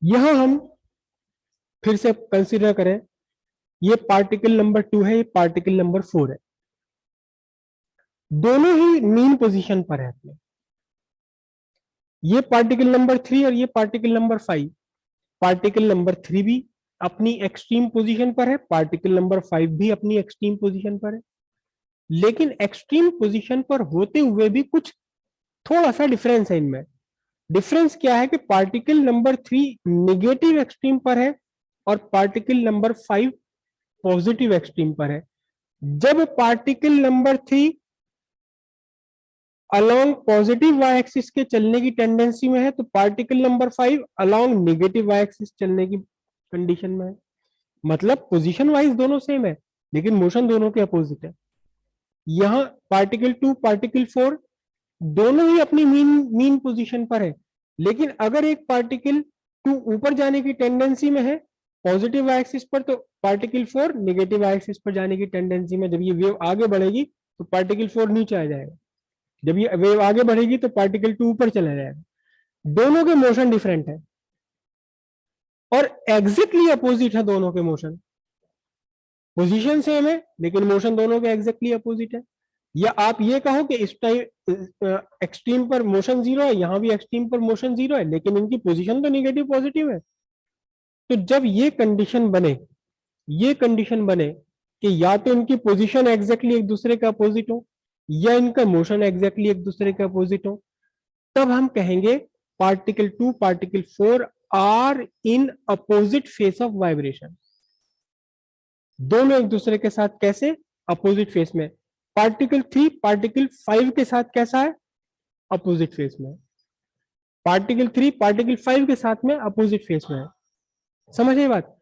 यहां हम फिर से कंसीडर करें, ये पार्टिकल नंबर 2 है, ये पार्टिकल नंबर 4 है, दोनों ही मीन पोजीशन पर है अपने। ये पार्टिकल नंबर 3 और ये पार्टिकल नंबर 5, पार्टिकल नंबर 3 भी अपनी एक्सट्रीम पोजीशन पर है, पार्टिकल नंबर 5 भी अपनी एक्सट्रीम पोजीशन पर है। लेकिन एक्सट्रीम पोजीशन पर होते हुए भी कुछ थोड़ा सा डिफरेंस है इनमें। डिफरेंस क्या है कि पार्टिकल नंबर 3 नेगेटिव एक्सट्रीम पर है और पार्टिकल नंबर 5 पॉजिटिव एक्सट्रीम पर है। जब particle number 3 along positive Y axis के चलने की टेंडेंसी में है, तो particle number 5 along negative Y axis चलने की कंडीशन में है। मतलब पोजीशन वाइज दोनों सेम है, लेकिन मोशन दोनों के अपोजिट है। यहां पार्टिकल 2 पार्टिकल 4 दोनों ही अपनी मीन मीन पोजीशन पर है, लेकिन अगर एक पार्टिकल 2 ऊपर जाने की टेंडेंसी में है पॉजिटिव एक्सिस पर, तो पार्टिकल 4 नेगेटिव एक्सिस पर जाने की टेंडेंसी में। जब ये वेव आगे बढ़ेगी तो पार्टिकल 4 नीचे आ जाएगा, जब ये वेव आगे बढ़ेगी तो पार्टिकल 2 ऊपर चला जाएगा। दोनों के मोशन डिफरेंट है और एग्जैक्टली अपोजिट है दोनों के मोशन। पोजीशन सेम है लेकिन मोशन दोनों के एग्जैक्टली अपोजिट है। या आप ये कहो कि इस टाइम एक्सट्रीम पर मोशन जीरो है, यहां भी एक्सट्रीम पर मोशन जीरो है, लेकिन इनकी पोजीशन तो निगेटिव पॉजिटिव है। तो जब ये कंडीशन बने कि या तो इनकी पोजीशन एग्जैक्टली एक दूसरे के अपोजिट हो या इनका मोशन एग्जैक्टली एक दूसरे के अपोजिट हो, तब हम कहेंगे particle 2 particle 4 are in opposite phase of vibration. दोनों एक दूसरे के साथ कैसे? अपोजिट फेस में। पार्टिकल 3 पार्टिकल 5 के साथ कैसा है? अपोजिट फेस में। पार्टिकल 3 पार्टिकल 5 के साथ में अपोजिट फेस में है। समझ आई बात?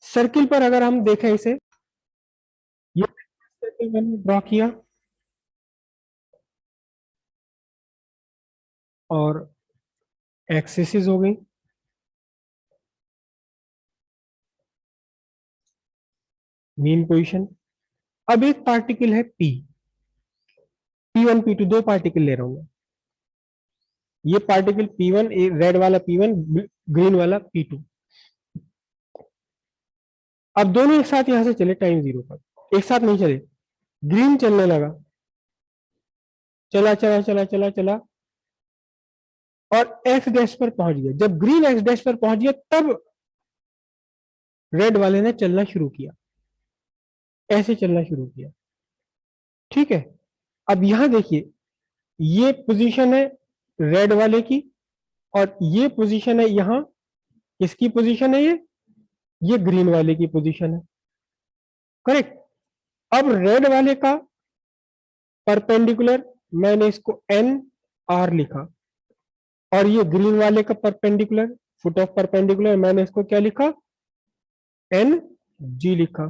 सर्किल पर अगर हम देखें इसे, ये सर्किल मैंने ड्रॉ किया और एक्सिस हो गई। Mean position. अब एक पार्टिकल है पी, P1 P2 दो पार्टिकल ले रहा हूं मैं। ये पार्टिकल P1 रेड वाला P1, ग्रीन वाला P2। अब दोनों एक साथ यहां से चले टाइम 0 पर, एक साथ नहीं चले। ग्रीन चलने लगा, चला चला चला चला चला और एक्स डैश पर पहुंच गया। जब ग्रीन एक्स डैश पर पहुंच गया तब रेड वाले ने चलना शुरू किया, ऐसे चलना शुरू किया। ठीक है, अब यहां देखिए, ये पोजीशन है रेड वाले की और ये पोजीशन है यहां, किसकी पोजीशन है ये ग्रीन वाले की पोजीशन है। करेक्ट। अब रेड वाले का परपेंडिकुलर मैंने इसको एन आर लिखा और ये ग्रीन वाले का परपेंडिकुलर, फुट ऑफ परपेंडिकुलर, मैंने इसको क्या लिखा? एन जी लिखा।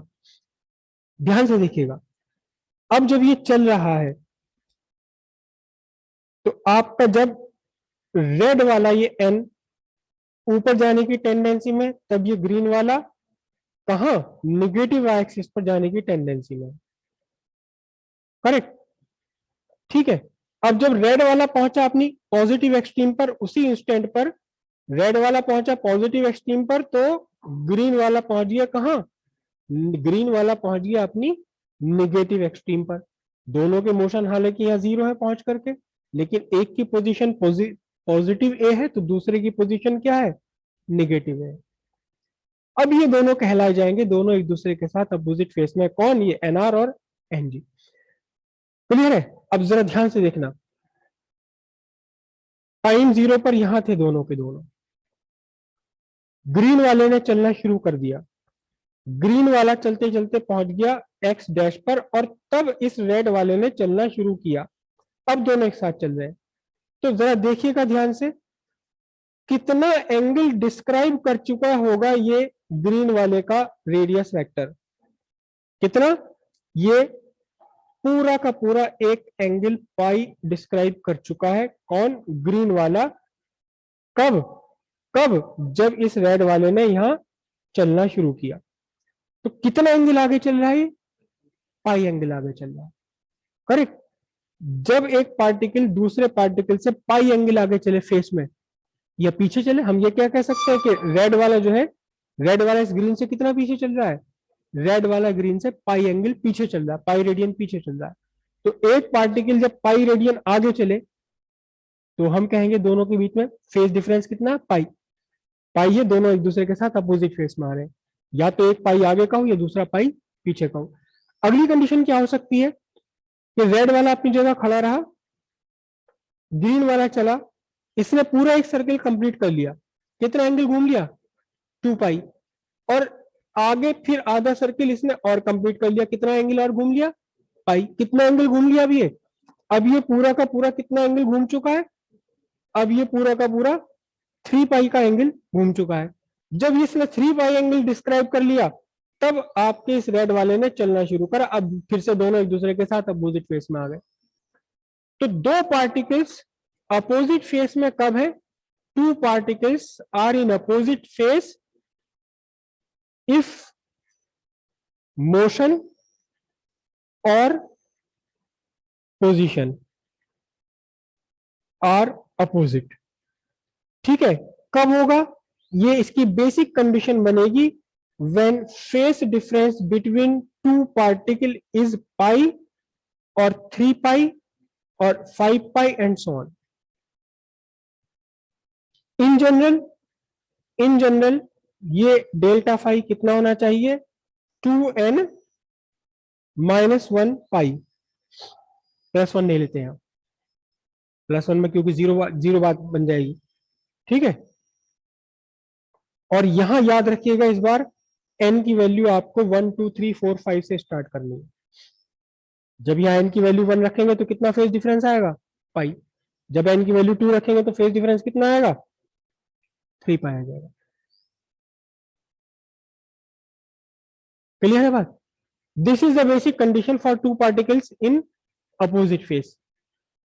ध्यान से देखिएगा, अब जब ये चल रहा है तो आपका जब रेड वाला ये एन ऊपर जाने की टेंडेंसी में, तब ये ग्रीन वाला कहां? निगेटिव एक्सिस पर जाने की टेंडेंसी में। करेक्ट। ठीक है, अब जब रेड वाला पहुंचा अपनी पॉजिटिव एक्सट्रीम पर, उसी इंस्टेंट पर रेड वाला पहुंचा पॉजिटिव एक्सट्रीम पर, तो ग्रीन वाला पहुंच गया कहां? ग्रीन वाला पहुंच गया अपनी निगेटिव एक्सट्रीम पर। दोनों के मोशन हालांकि यहां 0 है पहुंच करके, लेकिन एक की पोजीशन पॉजिटिव ए है तो दूसरे की पोजीशन क्या है? निगेटिव है। अब ये दोनों कहलाए जाएंगे दोनों एक दूसरे के साथ अपोजिट फेस में। कौन? ये एनआर और एनजी। क्लियर है? अब जरा ध्यान से देखना, टाइम 0 पर यहां थे दोनों के दोनों। ग्रीन वाले ने चलना शुरू कर दिया, ग्रीन वाला चलते चलते पहुंच गया एक्स डैश पर और तब इस रेड वाले ने चलना शुरू किया। अब दोनों एक साथ चल रहे हैं, तो जरा देखिएगा ध्यान से, कितना एंगल डिस्क्राइब कर चुका होगा ये ग्रीन वाले का रेडियस वेक्टर? कितना? ये पूरा का पूरा एक एंगल पाई डिस्क्राइब कर चुका है। कौन? ग्रीन वाला। कब? कब? जब इस रेड वाले ने यहां चलना शुरू किया। तो कितना एंगल आगे चल रहा है? पाई एंगल आगे चल रहा है। करेक्ट। जब एक पार्टिकल दूसरे पार्टिकल से पाई एंगल आगे चले फेस में, या पीछे चले, हम ये क्या कह सकते हैं कि रेड वाला जो है, रेड वाला इस ग्रीन से कितना पीछे चल रहा है, रेड वाला ग्रीन से पाई एंगल पीछे चल रहा है, पाई रेडियन पीछे चल रहा है। तो एक पार्टिकल जब पाई रेडियन आगे चले तो हम कहेंगे दोनों के बीच में फेज डिफरेंस कितना, पाई। पाई है, दोनों एक दूसरे के साथ अपोजिट फेस में आ रहे हैं, या तो एक पाई आगे का हो या दूसरा पाई पीछे का हो। अगली कंडीशन क्या हो सकती है कि रेड वाला अपनी जगह खड़ा रहा, ग्रीन वाला चला, इसने पूरा एक सर्कल कंप्लीट कर लिया, कितना एंगल घूम लिया, 2 पाई, और आगे फिर आधा सर्कल इसने और कंप्लीट कर लिया, कितना एंगल और घूम लिया, पाई। कितना एंगल घूम लिया अब ये पूरा का पूरा कितना एंगल घूम चुका है, अब ये पूरा का पूरा 3 पाई का एंगल घूम चुका है। जब इसने 3 पाई एंगल डिस्क्राइब कर लिया तब आपके इस रेड वाले ने चलना शुरू करा, अब फिर से दोनों एक दूसरे के साथ अपोजिट फेस में आ गए। तो दो पार्टिकल्स अपोजिट फेस में कब है, 2 particles are in opposite phase if motion or position are opposite। ठीक है, कब होगा ये, इसकी बेसिक कंडीशन बनेगी when phase difference between 2 particle is pi or 3 pi or 5 pi and so on। In general ये डेल्टा फाई कितना होना चाहिए, 2n -1 पाई, +1 ले लेते हैं +1 में, क्योंकि जीरो बात बन जाएगी। ठीक है, और यहां याद रखिएगा इस बार n की वैल्यू आपको 1 2 3 4 5 से स्टार्ट करनी है। जब यहाँ n की वैल्यू 1 रखेंगे तो कितना फेज डिफरेंस आएगा, पाई। जब n की वैल्यू 2 रखेंगे तो फेज डिफरेंस कितना आएगा, 3 पाई आ जाएगा। क्लियर है बात। This is the basic condition for 2 particles in opposite phase.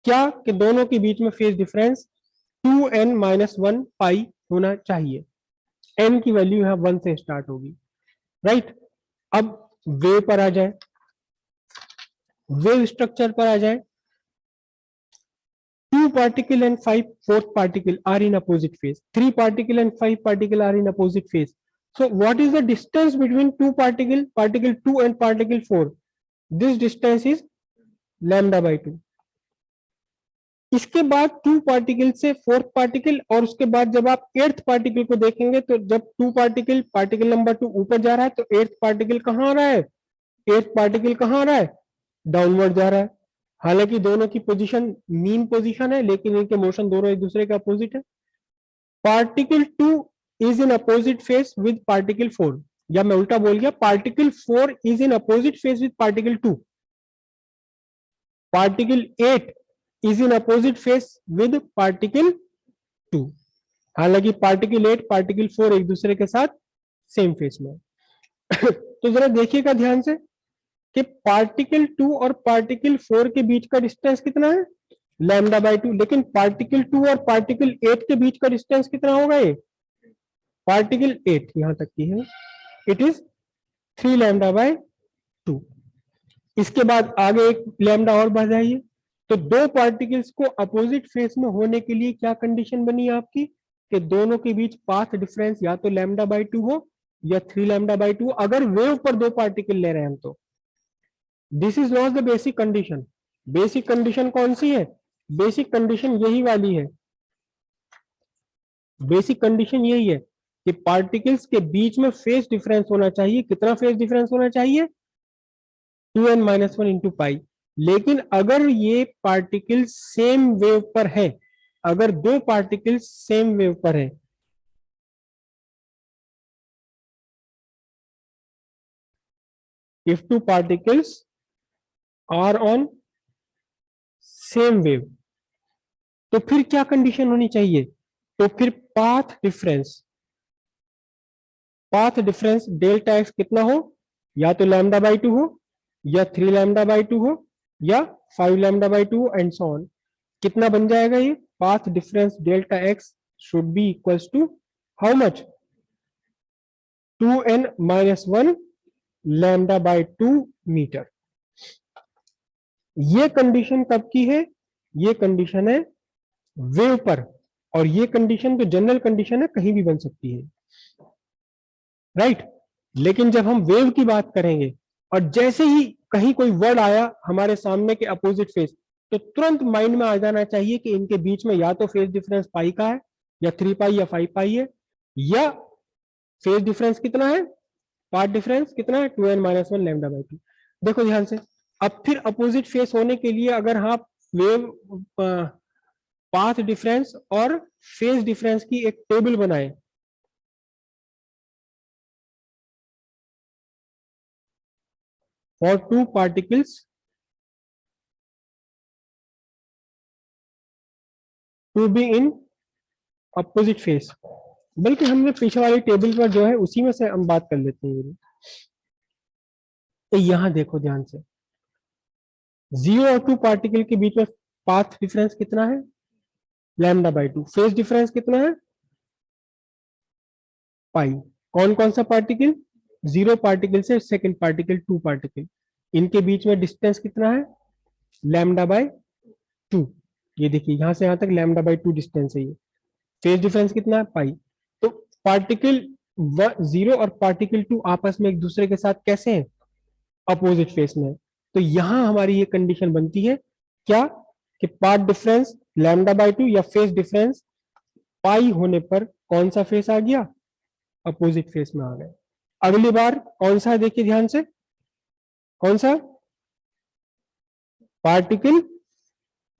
क्या कि दोनों के बीच में फेज डिफरेंस 2n -1 पाई होना चाहिए। n की वैल्यू यहां 1 से स्टार्ट होगी, राइट। अब वेव पर आ जाए, वेव स्ट्रक्चर पर आ जाए। 2 particle and 5 fourth particle are in opposite phase, 3 particle and 5 particle are in opposite phase। So what is the distance between 2 particle, particle 2 and particle 4? This distance is lambda by 2। इसके बाद 2 particle से 4th particle, और उसके बाद जब आप 8th particle को देखेंगे तो जब 2 पार्टिकल, पार्टिकल नंबर 2 ऊपर जा रहा है तो 8th पार्टिकल कहां आ रहा है, 8th पार्टिकल कहां आ रहा है, डाउनवर्ड जा रहा है। हालांकि दोनों की पोजीशन मीन पोजीशन है, लेकिन इनके मोशन दोनों एक दूसरे के अपोजिट है। Particle 2 is in opposite face with particle 4, या मैं उल्टा बोल गया, particle 4 is in opposite face with particle 2। Particle 8 is in opposite face with particle 2। हालांकि पार्टिकल 8 पार्टिकल 4 एक दूसरे के साथ सेम फेस में। तो जरा देखिएगा ध्यान से कि पार्टिकल 2 और पार्टिकल 4 के बीच का डिस्टेंस कितना है, लैम्डा बाय 2। लेकिन पार्टिकल 2 और पार्टिकल 8 के बीच का डिस्टेंस कितना होगा, ये पार्टिकल 8 यहां तक की है, इट इज 3 लैम्डा बाय 2। इसके बाद आगे एक लैम्डा और बढ़ जाइए, तो दो पार्टिकल्स को अपोजिट फेस में होने के लिए क्या कंडीशन बनी आपकी कि दोनों के बीच पाथ डिफरेंस या तो लैम्डा बाय 2 हो या 3 लैम्डा बाय 2, अगर वेव पर दो पार्टिकल ले रहे हैं हम तो। This is not the basic condition. Basic condition कौन सी है, बेसिक कंडीशन यही वाली है। बेसिक कंडीशन यही है कि पार्टिकल्स के बीच में फेज डिफरेंस होना चाहिए। कितना फेज डिफरेंस होना चाहिए, 2n -1 इंटू पाई। लेकिन अगर ये पार्टिकल सेम वेव पर है, अगर दो पार्टिकल सेम वेव पर है, if two particles are on same wave, तो फिर क्या कंडीशन होनी चाहिए, तो फिर पाथ डिफरेंस डेल्टा एक्स कितना हो, या तो लैम्डा बाई 2 हो या 3 लैम्डा बाई 2 हो या 5 lambda by 2 and so on. कितना बन जाएगा ये, path difference delta X should be equals to how much, 2n -1 lambda by 2 metre. ये कंडीशन कब की है, ये कंडीशन है वेव पर। और ये कंडीशन तो जनरल कंडीशन है, कहीं भी बन सकती है, राइट। लेकिन जब हम वेव की बात करेंगे और जैसे ही कहीं कोई वर्ड आया हमारे सामने के अपोजिट फेस, तो तुरंत माइंड में आ जाना चाहिए कि इनके बीच में या तो फेज डिफरेंस पाई का है, या 3 पाई या 5 पाई है, या फेज डिफरेंस कितना है, पार्ट डिफरेंस कितना है, 2n-1 लैम्डा बाई 2। देखो ध्यान से, अब फिर अपोजिट फेस होने के लिए अगर आप वेव पाथ डिफरेंस और फेज डिफरेंस की एक टेबल बनाए, for two particles to be in opposite phase, बल्कि हमने पीछे वाली टेबल पर जो है उसी में से हम बात कर लेते हैं। तो यहां देखो ध्यान से, 0 और 2 पार्टिकल के बीच में पाथ डिफरेंस कितना है, लैम्डा बाई 2। फेज डिफरेंस कितना है, पाई। कौन कौन सा पार्टिकल, 0 पार्टिकल से सेकंड पार्टिकल 2 पार्टिकल, इनके बीच में डिस्टेंस कितना है, लैम्डा बाई 2। ये देखिए यहां से यहां तक लैम्डा बाई 2 डिस्टेंस है ये। फेज डिफरेंस कितना है, पाई। तो पार्टिकल 0 और पार्टिकल 2 आपस में एक दूसरे के साथ कैसे हैं, अपोजिट फेस में। तो यहां हमारी ये कंडीशन बनती है क्या, कि पार्ट डिफरेंस लैम्डा बाई 2 या फेस डिफरेंस पाई होने पर कौन सा फेस आ गया, अपोजिट फेस में आ गए। अगली बार कौन सा है देखिए ध्यान से, कौन सा पार्टिकल,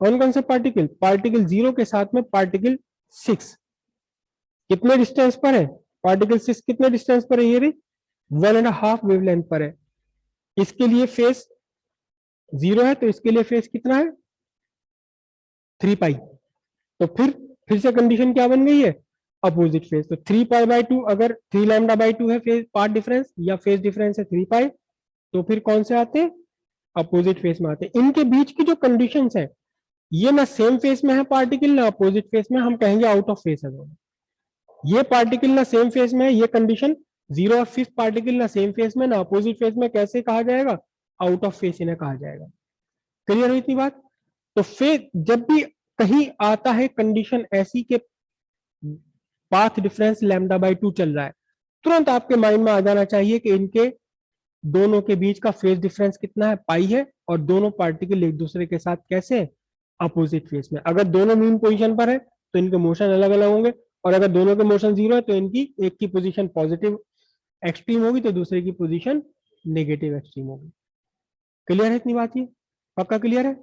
कौन कौन सा पार्टिकल, पार्टिकल 0 के साथ में पार्टिकल 6 कितने डिस्टेंस पर है, पार्टिकल 6 कितने डिस्टेंस पर है, ये रे 1.5 वेवलेंथ पर है। इसके लिए फेस 0 है तो इसके लिए फेस कितना है, 3 पाई। तो फिर से कंडीशन क्या बन गई है, अपोजिट फेस। तो 3 पाई बाई 2, अगर 3 लैम्डा बाई 2 है फेज पार्ट डिफरेंस या फेज डिफरेंस है 3 पाई, तो फिर कौन से आते हैं, अपोजिट फेस में आते हैं। इनके बीच की जो कंडीशंस है, ये ना सेम फेस में है पार्टिकल ना अपोजिट फेस में, हम कहेंगे आउट ऑफ फेस है दोनों। ये पार्टिकल ना सेम फेस में है, ये कंडीशन 0 और 5 पार्टिकल ना सेम फेस में ना अपोजिट फेस में, कैसे कहा जाएगा, आउट ऑफ फेस इन्हें कहा जाएगा। क्लियर हुई इतनी बात। तो फिर जब भी कहीं आता है कंडीशन ऐसी के पाथ डिफरेंस लैम्डा बाई 2 चल रहा है, तुरंत आपके माइंड में आ जाना चाहिए कि इनके दोनों के बीच का फेज डिफरेंस कितना है, पाई है, और दोनों पार्टिकल एक दूसरे के साथ कैसे अपोजिट फेस में। अगर दोनों मीन पोजीशन पर है तो इनके मोशन अलग अलग होंगे, और अगर दोनों के मोशन 0 है तो इनकी एक की पोजीशन पॉजिटिव एक्सट्रीम होगी तो दूसरे की पोजीशन नेगेटिव एक्सट्रीम होगी। क्लियर है इतनी बात, ये पक्का क्लियर है।